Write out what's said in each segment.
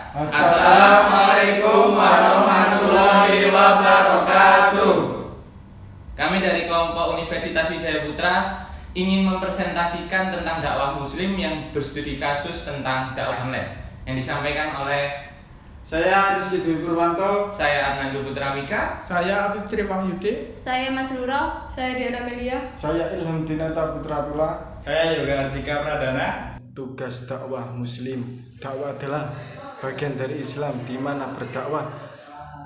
Assalamualaikum warahmatullahi wabarakatuh. Kami dari kelompok Universitas Wijaya Putra ingin mempresentasikan tentang dakwah muslim yang berstudi kasus tentang dakwah online yang disampaikan oleh Saya Rizky Dwi Purwanto. saya Arnando Putra Mika, Saya Afif Tri Wahyudi. Saya Mas Nuro. Saya Diana Melia. Saya Ilham Dinata Putra Tula. Saya Yoga Artika Pradana. Tugas dakwah muslim. Dakwah adalah bagian dari Islam di mana berdakwah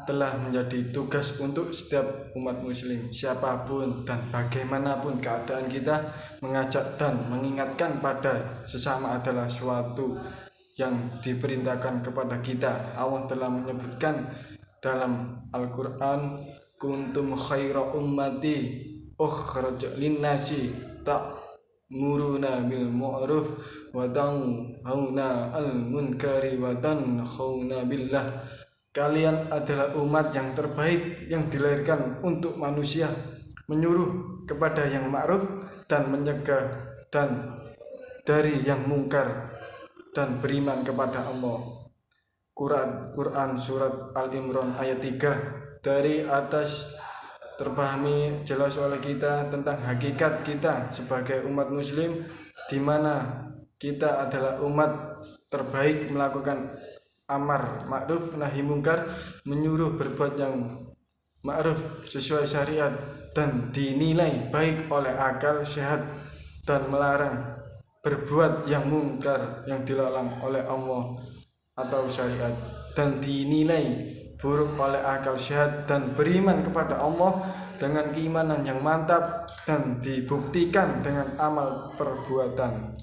telah menjadi tugas untuk setiap umat muslim, siapapun dan bagaimanapun keadaan kita, mengajak dan mengingatkan pada sesama adalah suatu yang diperintahkan kepada kita. Allah telah menyebutkan dalam Al-Quran, kuntum khaira ummati ukhrajat linnasi ta'muruna bil ma'ruf wa tanhauna 'anil munkari wa tanhauna billah. Kalian adalah umat yang terbaik yang dilahirkan untuk manusia, menyuruh kepada yang ma'ruf dan menyegah dan dari yang mungkar dan beriman kepada Allah. Quran surat Al-Imran ayat 3. Dari atas terpahami jelas oleh kita tentang hakikat kita sebagai umat muslim, di mana kita adalah umat terbaik melakukan amar ma'ruf nahi mungkar, menyuruh berbuat yang ma'ruf sesuai syariat dan dinilai baik oleh akal sehat, dan melarang berbuat yang mungkar yang dilarang oleh Allah atau syariat dan dinilai buruk oleh akal sehat, dan beriman kepada Allah dengan keimanan yang mantap dan dibuktikan dengan amal perbuatan.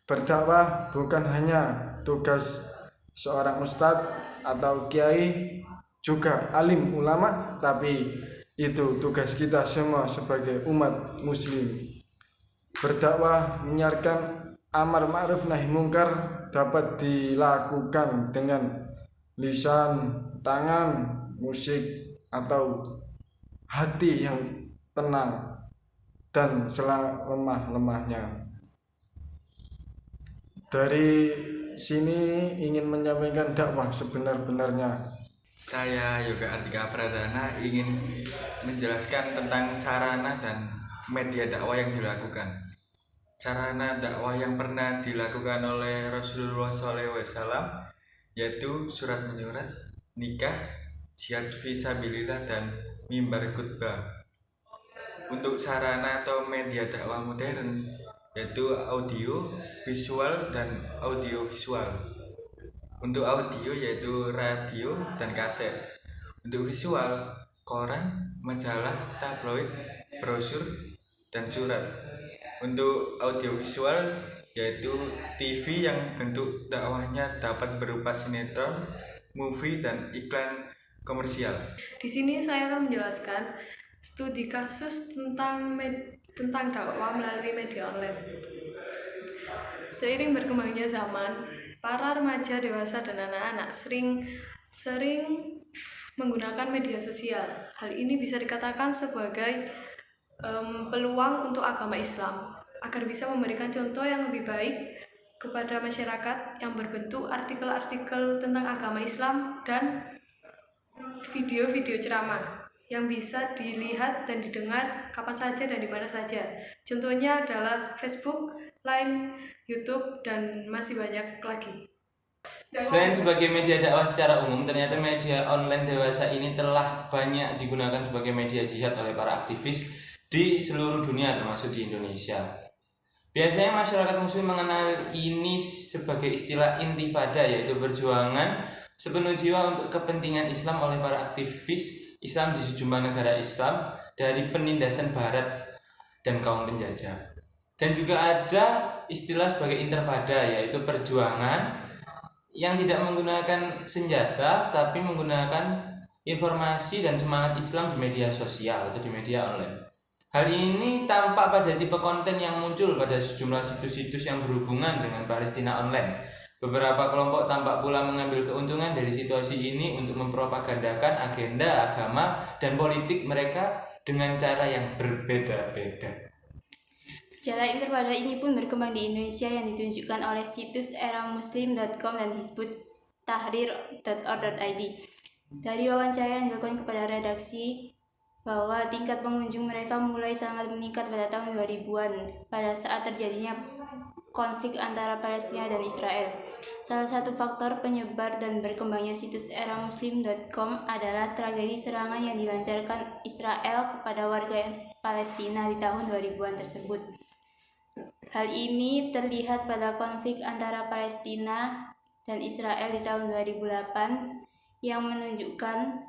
Berdakwah bukan hanya tugas seorang ustadz atau kiai, juga alim ulama, tapi itu tugas kita semua sebagai umat muslim. Berdakwah menyiarkan amar ma'ruf nahi mungkar dapat dilakukan dengan lisan, tangan, musik, atau hati yang tenang dan selemah-lemahnya. Dari sini ingin menyampaikan dakwah sebenar-benarnya. Saya Yoga Artika Pradana ingin menjelaskan tentang sarana dan media dakwah yang dilakukan. Sarana dakwah yang pernah dilakukan oleh Rasulullah SAW yaitu surat menyurat, nikah, jihad fisabilillah, dan mimbar khutbah. Untuk sarana atau media dakwah modern yaitu audio, visual, dan audiovisual. Untuk audio yaitu radio dan kaset. Untuk visual, koran, majalah, tabloid, brosur, dan surat. Untuk audiovisual yaitu TV yang bentuk dakwahnya dapat berupa sinetron, movie, dan iklan komersial. Di sini saya akan menjelaskan studi kasus tentang dakwah melalui media online. Seiring berkembangnya zaman, para remaja, dewasa, dan anak-anak sering menggunakan media sosial. Hal ini bisa dikatakan sebagai peluang untuk agama Islam agar bisa memberikan contoh yang lebih baik kepada masyarakat yang berbentuk artikel-artikel tentang agama Islam dan video-video ceramah yang bisa dilihat dan didengar kapan saja dan di mana saja. Contohnya adalah Facebook, Line, YouTube, dan masih banyak lagi. Selain sebagai media dakwah secara umum, ternyata media online dewasa ini telah banyak digunakan sebagai media jihad oleh para aktivis di seluruh dunia termasuk di Indonesia. Biasanya masyarakat muslim mengenal ini sebagai istilah intifada, yaitu perjuangan sepenuh jiwa untuk kepentingan Islam oleh para aktivis Islam di sejumlah negara Islam dari penindasan barat dan kaum penjajah. Dan juga ada istilah sebagai interfada, yaitu perjuangan yang tidak menggunakan senjata tapi menggunakan informasi dan semangat Islam di media sosial atau di media online. Hal ini tampak pada tipe konten yang muncul pada sejumlah situs-situs yang berhubungan dengan Palestina online. Beberapa kelompok tampak pula mengambil keuntungan dari situasi ini untuk mempropagandakan agenda agama dan politik mereka dengan cara yang berbeda-beda. Sejarah interfadah ini pun berkembang di Indonesia yang ditunjukkan oleh situs eramuslim.com dan Hizbut hizbustahrir.org.id. Dari wawancara yang dilakukan kepada redaksi, bahwa tingkat pengunjung mereka mulai sangat meningkat pada tahun 2000-an pada saat terjadinya konflik antara Palestina dan Israel. Salah satu faktor penyebar dan berkembangnya situs eramuslim.com adalah tragedi serangan yang dilancarkan Israel kepada warga Palestina di tahun 2000-an tersebut. Hal ini terlihat pada konflik antara Palestina dan Israel di tahun 2008 yang menunjukkan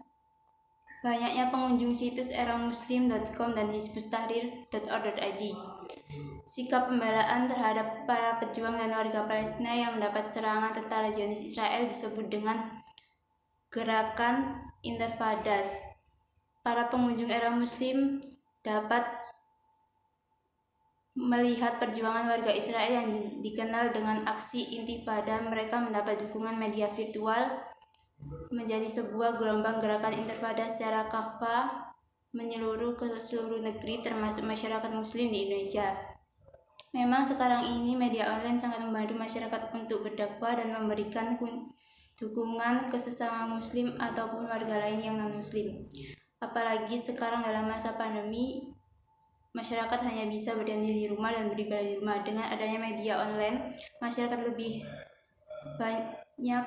banyaknya pengunjung situs eramuslim.com dan hizbustahrir.org.id. Sikap pembelaan terhadap para pejuang dan warga Palestina yang mendapat serangan tentara Zionis Israel disebut dengan gerakan Intifadas. Para pengunjung era Muslim dapat melihat perjuangan warga Israel yang dikenal dengan aksi Intifada. Mereka mendapat dukungan media virtual menjadi sebuah gelombang gerakan Intifada secara kafah menyeluruh ke seluruh negeri termasuk masyarakat Muslim di Indonesia. Memang sekarang ini media online sangat membantu masyarakat untuk berdakwah dan memberikan dukungan ke sesama Muslim ataupun warga lain yang non-Muslim. Apalagi sekarang dalam masa pandemi, masyarakat hanya bisa berdiam diri di rumah dan beribadah di rumah. Dengan adanya media online, masyarakat lebih banyak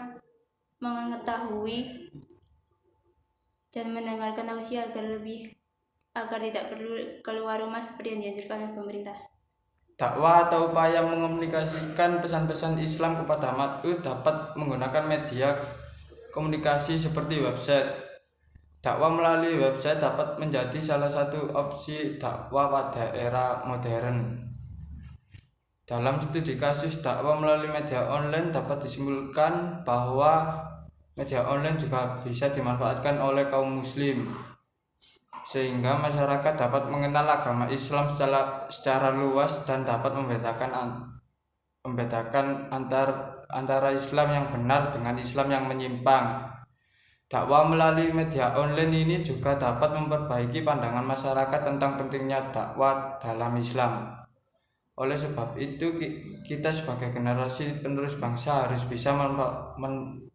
mengetahui dan mendengarkan tausiah agar tidak perlu keluar rumah seperti yang dianjurkan oleh pemerintah. Dakwah atau upaya mengomunikasikan pesan-pesan Islam kepada MATU dapat menggunakan media komunikasi seperti website. Dakwah melalui website dapat menjadi salah satu opsi dakwah pada era modern. Dalam studi kasus dakwah melalui media online dapat disimpulkan bahwa media online juga bisa dimanfaatkan oleh kaum muslim, sehingga masyarakat dapat mengenal agama Islam secara luas dan dapat membedakan antara Islam yang benar dengan Islam yang menyimpang. Dakwah melalui media online ini juga dapat memperbaiki pandangan masyarakat tentang pentingnya dakwah dalam Islam. Oleh sebab itu, kita sebagai generasi penerus bangsa harus bisa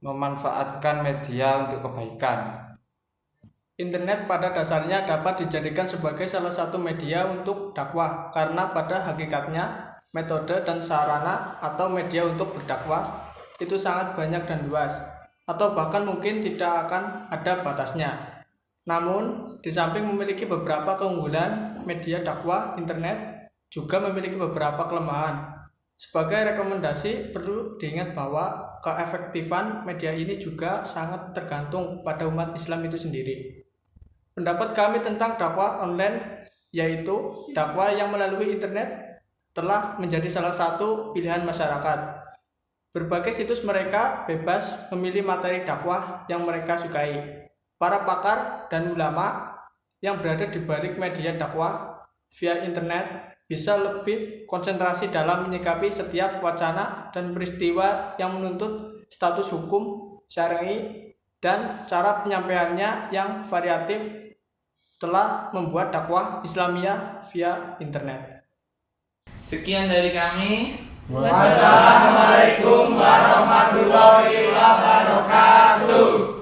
memanfaatkan media untuk kebaikan. Internet pada dasarnya dapat dijadikan sebagai salah satu media untuk dakwah karena pada hakikatnya metode dan sarana atau media untuk berdakwah itu sangat banyak dan luas, atau bahkan mungkin tidak akan ada batasnya. Namun, di samping memiliki beberapa keunggulan, media dakwah internet juga memiliki beberapa kelemahan. Sebagai rekomendasi, perlu diingat bahwa keefektifan media ini juga sangat tergantung pada umat Islam itu sendiri. Pendapat kami tentang dakwah online yaitu dakwah yang melalui internet telah menjadi salah satu pilihan masyarakat. Berbagai situs mereka bebas memilih materi dakwah yang mereka sukai. Para pakar dan ulama yang berada di balik media dakwah via internet bisa lebih konsentrasi dalam menyikapi setiap wacana dan peristiwa yang menuntut status hukum syar'i, dan cara penyampaiannya yang variatif telah membuat dakwah Islamiyah via internet. Sekian dari kami. Wassalamualaikum warahmatullahi wabarakatuh.